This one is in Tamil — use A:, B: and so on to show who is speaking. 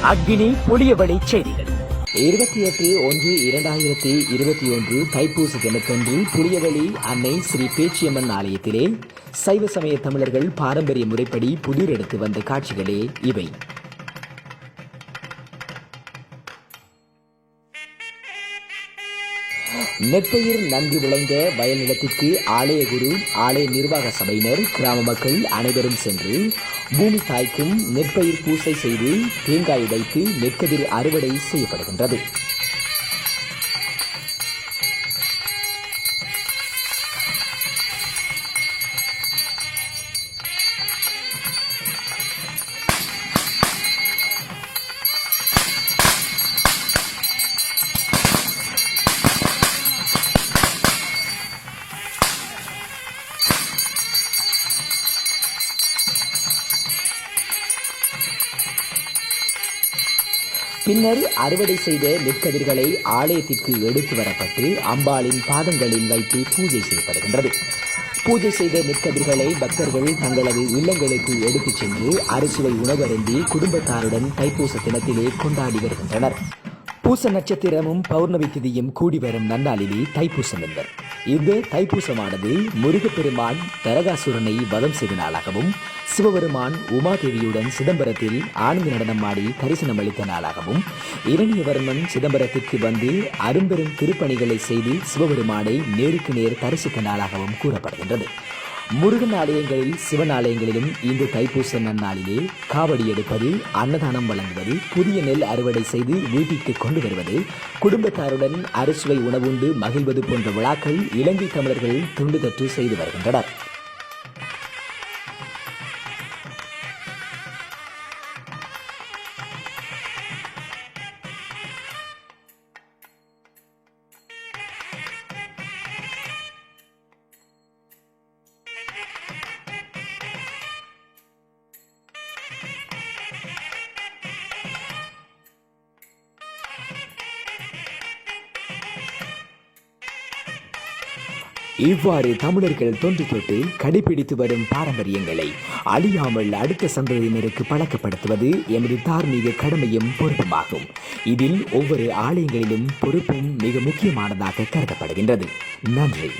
A: அக்னி புளியவழி செய்திகள்
B: 28/1/2021 தைப்பூச தினத்தன்று புளியவழி அன்னை ஸ்ரீ பேச்சியம்மன் ஆலயத்திலே சைவ சமய தமிழர்கள் பாரம்பரிய முறைப்படி புதிர் எடுத்து வந்த காட்சிகளே இவை. நெற்பயிர் நன்கு விளைந்த வயல் நிலத்திற்கு ஆலய குரு, ஆலய நிர்வாக சபையினர், கிராம மக்கள் அனைவரும் சென்று பூமி தாய்க்கும் நெற்பயிர் பூசை செய்து தேங்காய் உடைத்து நெற்கதிர் அறுவடை செய்யப்படுகின்றது. பின்னர் அறுவடை செய்த நெற்கதிர்களை ஆலயத்திற்கு எடுத்து வரப்பட்டு அம்பாளின் பாதங்களில் வைத்து பூஜை செய்யப்படுகின்றது. பூஜை செய்த நெற்கதிர்களை பக்தர்கள் தங்களது இல்லங்களுக்கு எடுத்துச் சென்று அறுசுவை உணவருந்தி குடும்பத்தாருடன் தைப்பூச தினத்திலே கொண்டாடி வருகின்றனர். பூச நட்சத்திரமும் பௌர்ணமி திதியும் கூடி வரும் நன்னாளிலே தைப்பூசம் என்பர். இந்த தைப்பூசமானது முருகப்பெருமான் தரகாசுரனை வதம் செய்த நாளாகவும், சிவபெருமான் உமாதேவியுடன் சிதம்பரத்தில் ஆனந்த நடனம் ஆடி தரிசனம் அளித்த நாளாகவும், இரணியவர்மன் சிதம்பரத்திற்கு வந்து அரும்பெரும் திருப்பணிகளை செய்து சிவபெருமானை நேருக்கு நேர் தரிசித்த நாளாகவும் கூறப்படுகின்றது. முருகன் ஆலயங்களில், சிவன் ஆலயங்களிலும் இந்த தைப்பூச நன்னாளிலே காவடி எடுப்பது, அன்னதானம் வழங்குவது, புதிய நெல் அறுவடை செய்து வீட்டிற்கு கொண்டு வருவது, குடும்பத்தாருடன் அறுசுவை உணவுண்டு மகிழ்வது போன்ற விழாக்கள் இலங்கை தமிழர்கள் துண்டு தட்டு செய்து வருகின்றனர். இவ்வாறு தமிழர்கள் தொன்று தொட்டு கடைபிடித்து வரும் பாரம்பரியங்களை அழியாமல் அடுத்த சந்ததியினருக்கு பழக்கப்படுத்துவது எமது தார்மீக கடமையும் பொறுப்புமாகும். இதில் ஒவ்வொரு ஆலயங்களிலும் பொறுப்பும் மிக முக்கியமானதாக கருதப்படுகின்றது. நன்றி.